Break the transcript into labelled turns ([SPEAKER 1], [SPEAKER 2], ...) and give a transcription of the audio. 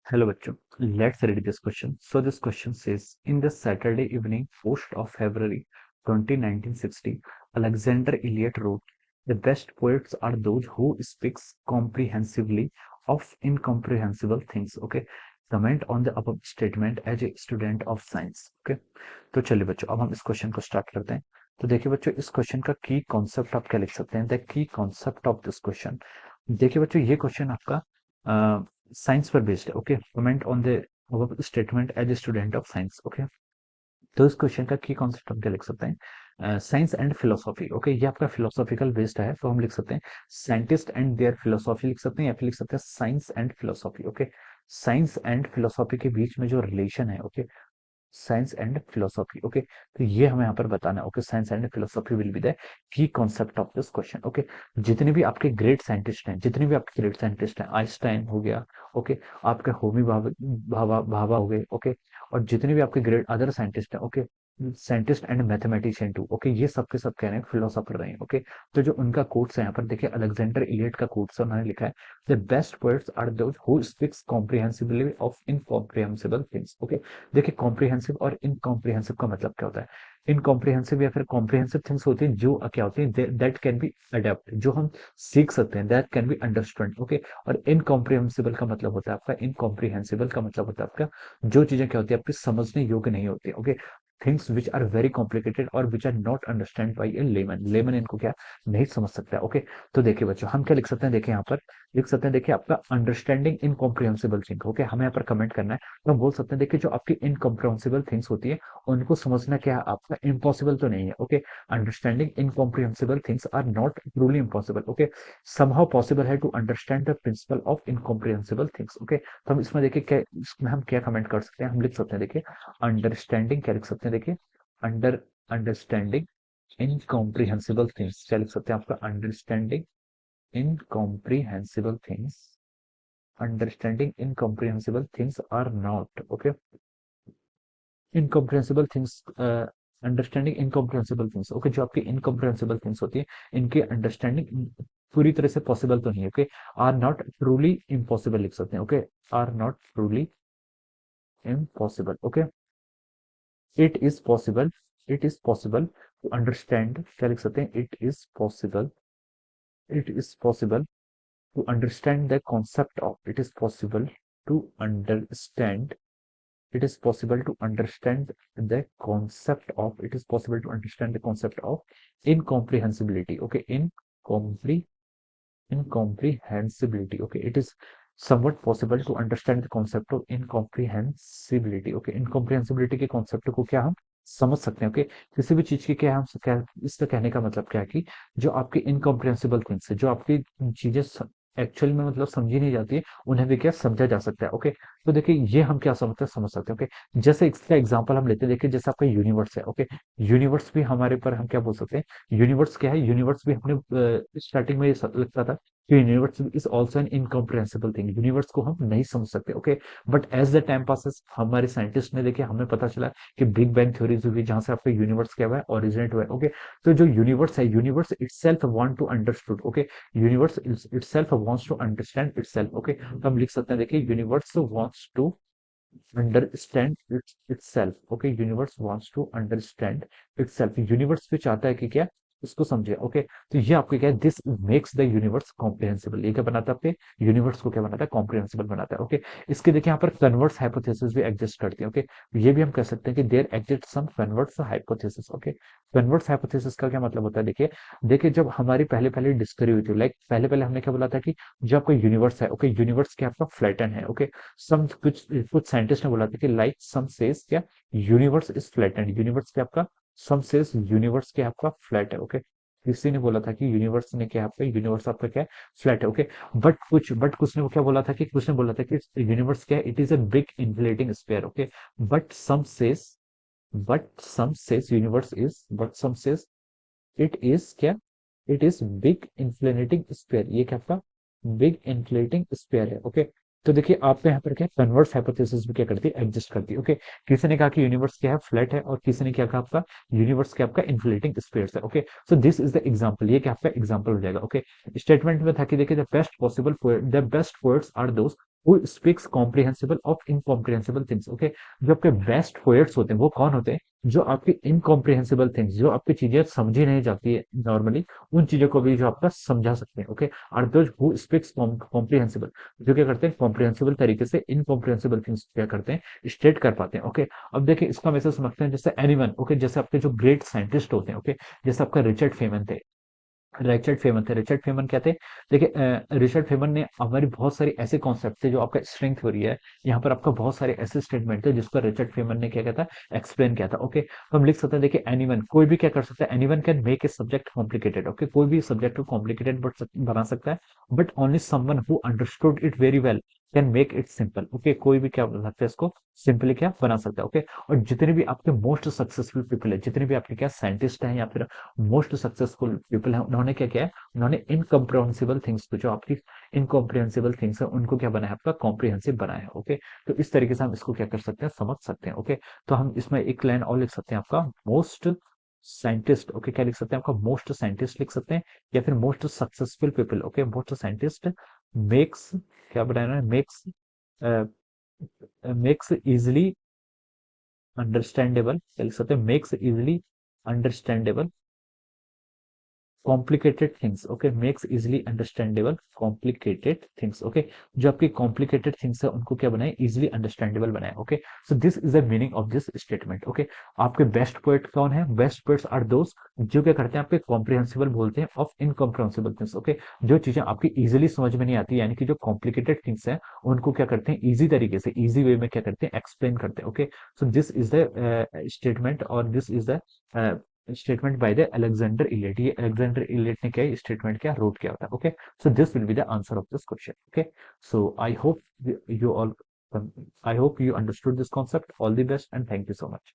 [SPEAKER 1] Hello बच्चों, let's read this question. So this question says, in the Saturday evening post of February 20, 1960, Alexander Eliot wrote, "The best poets are those who speaks comprehensively of incomprehensible things." Okay, comment on the above statement as a student of science. Okay, तो चलिए बच्चों, अब हम इस question को start करते हैं। तो देखिए बच्चों, इस क्वेश्चन का की कॉन्सेप्ट आप क्या लिख सकते हैं? The key concept of this question. देखिए बच्चों, ये क्वेश्चन आपका साइंस पर बेस्ड है। Okay, comment on the statement as a student of science. Okay, तो इस क्वेश्चन का की कॉन्सेप्ट हम क्या लिख सकते हैं? Science and philosophy. ओके, ये आपका फिलोसॉफिकल बेस्ड है, तो हम लिख सकते हैं साइंटिस्ट एंड देयर फिलोसॉफी लिख सकते हैं, या फिर लिख सकते हैं science and philosophy. Okay, science and philosophy के बीच में जो रिलेशन है, okay, science and philosophy. Okay, तो ये हमें यहाँ पर बताना है। Okay, science and philosophy will be the key concept of this question. Okay, जितने भी आपके ग्रेट साइंटिस्ट हैं, जितने भी आपके ग्रेट साइंटिस्ट हैं, आइंस्टाइन हो गया, ओके, आपके होमी भाभा भाभा भाभा हो गए, ओके, और जितने भी आपके ग्रेट अदर साइंटिस्ट हैं, okay, scientist and mathematician too, okay, ये सबके सब कह रहे हैं फिलोसोफर रहे हैं। ओके, तो जो उनका कोट्स है यहाँ पर देखिए, अलेक्जेंडर इलियट का कोट्स उन्होंने लिखा है, the best poets are those who speaks comprehensibly of incomprehensible things. Okay, देखिए कॉम्प्रिहेंसिव और इनकॉम्प्रिहेंसिव का मतलब क्या होता है? इनकॉम्प्रिहेंसिव या फिर कॉम्प्रिहेंसिव थिंग्स होती हैं जो क्या होती हैं, दैट कैन बी अडेप्ट, जो हम सीख सकते हैं, that can be understand. Okay, और इनकॉम्प्रिहेंसिबल का मतलब होता है आपका, इनकॉम्प्रिहेंसिबल का मतलब होता है आपका, जो चीजें क्या होती है आपकी समझने योग्य नहीं होती। Okay, things which are very complicated और which are not understand by a layman, layman इनको क्या नहीं समझ सकता। ओके, तो देखिए बच्चों, हम क्या लिख सकते हैं? देखिए यहाँ पर लिख सकते हैं, देखिए आपका अंडरस्टैंडिंग इनकॉम्प्रिहेंसिबल थिंग। ओके, हमें यहाँ पर कमेंट करना है, तो हम बोल सकते हैं देखिए, जो आपकी इनकॉम्प्रिहेंसिबल थिंग्स होती है उनको समझना क्या है आपका इम्पॉसिबल तो नहीं है। Okay, understanding incomprehensible things are not truly impossible. Okay, somehow possible है to understand the principle of incomprehensible things. Okay, तो हम इसमें देखिए क्या, इसमें हम क्या कमेंट कर सकते हैं? हम लिख सकते हैं देखिए, अंडरस्टैंडिंग क्या लिख सकते हैं? देखिए, अंडरस्टैंडिंग इनकॉम्प्रिहेंसिबल थिंग्स क्या लिख सकते हैं आपका? Understanding incomprehensible things, understanding incomprehensible things are not, okay, incomprehensible things, understanding incomprehensible things. Okay, जो आपकी इनकॉम्प्रिहेंसिबल थिंग्स होती है, इनकी अंडरस्टैंडिंग पूरी तरह से पॉसिबल तो नहीं है। Okay, are not truly impossible लिख सकते हैं। Okay, are not truly impossible. Okay, it is possible, it is possible to understand क्या लिख सकते हैं? It is possible, it is possible to understand the concept of, it is possible to understand, it is possible to understand the concept of, it is possible to understand the concept of incomprehensibility. Okay, incomprehensibility. Okay, it is somewhat possible to understand the concept of incomprehensibility. Okay, incomprehensibility के concept को क्या हम समझ सकते हैं? Okay, किसी भी चीज की क्या हम क्या, इसका कहने का मतलब क्या है कि जो आपकी इनकॉम्प्रिहेंसिबल थिंग्स है, जो आपकी चीजें एक्चुअल में मतलब समझी नहीं जाती है, उन्हें भी क्या समझा जा सकता है। ओके, तो देखिए ये हम क्या समझते हैं, समझ सकते हैं। ओके, जैसे इसका एग्जांपल हम लेते हैं, देखिए जैसे आपका यूनिवर्स है। ओके, यूनिवर्स भी हमारे पर हम क्या बोल सकते हैं? यूनिवर्स क्या है? यूनिवर्स भी हमने स्टार्टिंग में ये लगता था कि universe is also an incomprehensible thing, universe को हम नहीं समझ सकते। Okay, but as the time passes हमारे साइंटिस्ट ने देखिए, हमें पता चला कि बिग बैंग थ्योरी जो हुई, जहां से आपका यूनिवर्स क्या हुआ है, ओरिजिनेट हुआ है। ओके, तो जो यूनिवर्स है, universe itself want to understood. Okay, universe itself wants to understand itself. Okay, तो हम लिख सकते हैं देखिए, universe wants to understand itself. Okay, universe wants to understand itself, universe भी चाहता है कि क्या, उसको समझे। ओके, तो ये आपके क्या है, this makes the universe comprehensible, ये क्या बनाता है? आपके यूनिवर्स को क्या बनाता है? कॉम्प्रिहेंसिबल बनाता है। ओके, इसके देखिए यहाँ पर कन्वर्स हाइपोथेसिस भी एग्जिस्ट करती है। ओके, ये भी हम कह सकते हैं कि there exist some converse hypothesis. Okay, converse hypothesis का क्या मतलब होता है? देखिए, देखिए जब हमारी पहले पहले डिस्कवरी हुई थी, लाइक पहले पहले हमने क्या बोला था कि जो आपका यूनिवर्स है, ओके, यूनिवर्स क्या आपका फ्लैटन है। ओके, सम कुछ कुछ साइंटिस्ट ने बोला था कि लाइक सम सेज क्या, यूनिवर्स इज फ्लैटेंड, यूनिवर्स क्या आपका, सम सेज यूनिवर्स क्या आपका फ्लैट है। ओके, किसी ने बोला था कि यूनिवर्स ने क्या आपका, यूनिवर्स आपका क्या है, फ्लैट है। ओके, बट कुछ ने वो क्या बोला था कि, कुछ ने बोला था कि यूनिवर्स क्या है, it is a big inflating sphere. Okay, but some says, but some says it is क्या, it is big inflating sphere, ये क्या आपका बिग इन्फ्लेटिंग स्फीयर है। ओके, तो देखिए आपके यहाँ पर क्या कन्वर्स हाइपोथेसिस भी क्या करती है, एग्जिस्ट करती है। ओके, किसी ने कहा कि यूनिवर्स क्या है, फ्लैट है, और किसी ने क्या कहा आपका, यूनिवर्स क्या आपका इन्फ्लेटिंग स्फीयर है। Okay, so this is the example, ये क्या आपका एग्जांपल हो जाएगा। ओके, स्टेटमेंट में था कि देखिए, the best possible the best poets are those who speaks comprehensible of incomprehensible things. Okay, जो आपके बेस्ट पोएट्स होते हैं वो कौन होते हैं? जो आपकी इनकॉम्प्रिहेंसिबल थिंग्स, जो आपकी चीजें समझी नहीं जाती है नॉर्मली, उन चीजों को भी जो आपका समझा सकते हैं। Okay, are those who speaks comprehensible, जो क्या करते हैं कॉम्प्रिहेंसिबल तरीके से इनकॉम्प्रिहेंसिबल थिंग्स क्या करते हैं स्टेट कर पाते हैं। ओके, अब देखिए इसका मैसेज समझते हैं, जैसे एनीवन। ओके, जैसे आपके जो ग्रेट साइंटिस्ट होते हैं। ओके, जैसे आपका रिचर्ड फेमन थे, रिचर्ड फेमन थे। रिचर्ड फेमन क्या थे? देखिए रिचर्ड फेमन ने हमारी बहुत सारी ऐसे कॉन्सेप्ट थे जो आपका स्ट्रेंथ थ्योरी है, यहाँ पर आपका बहुत सारे ऐसे स्टेटमेंट थे जिस पर रिचर्ड फेमन ने क्या कहता है एक्सप्लेन किया था। ओके, तो हम लिख सकते हैं, देखिए एनीवन, कोई भी क्या कर सकता है, anyone can make a subject complicated. Okay, कोई भी सब्जेक्ट को कॉम्प्लिकेटेड बना सकता है, but only someone who understood it very well can make it simple. Okay, कोई भी क्या बना सकता है इसको सिंपली क्या बना सकता है। ओके, और जितने भी आपके मोस्ट सक्सेसफुल पीपल है, जितने भी आपके क्या साइंटिस्ट हैं या फिर मोस्ट सक्सेसफुल पीपल हैं, उन्होंने क्या किया है, उन्होंने इनकम्प्रिहेंसिबल थिंग्स को, जो आपकी इनकॉम्प्रिहेंसिबल थिंग्स है उनको क्या बनाया, आपका कॉम्प्रिहेंसिव बनाया है। ओके, तो इस तरीके से हम इसको क्या कर सकते हैं, समझ सकते हैं। ओके, तो हम इसमें एक लाइन और लिख सकते हैं, आपका मोस्ट साइंटिस्ट। ओके, क्या लिख सकते हैं, आपका मोस्ट साइंटिस्ट लिख सकते हैं, या फिर most successful people. Okay, most scientist makes, क्या बनाना है, मेक्स मेक्स इजिली अंडरस्टैंडेबल, क्या लिख सकते हैं, makes easily understandable complicated things. Okay, makes easily understandable complicated things. Okay, जो आपकी कॉम्प्लिकेटेड थिंग्स है उनको क्या बनाए, इजिली अंडरस्टैंडेबल बनाए। Okay, so this is the meaning of this statement. Okay, आपके बेस्ट पोएट कौन है? बेस्ट पोएट्स आर दोस जो क्या करते हैं, आपके कॉम्प्रिहेंसिबल बोलते हैं ऑफ इनकॉम्प्रिहेंसिबल थिंग्स। ओके, जो चीजें आपकी इजिली समझ में नहीं आती, यानी कि जो कॉम्प्लिकेटेड थिंग्स हैं उनको क्या करते हैं, इजी तरीके से, इजी वे में क्या करते हैं, एक्सप्लेन करते हैं। Okay, so this is the statement, और this is the statement by the Alexander Elliott. ये अलेक्जेंडर इलियट ने क्या स्टेटमेंट क्या रोट किया होता है। Okay, so this will be the answer of this question. Okay, so I hope you all I hope you understood this concept. All the best and thank you so much.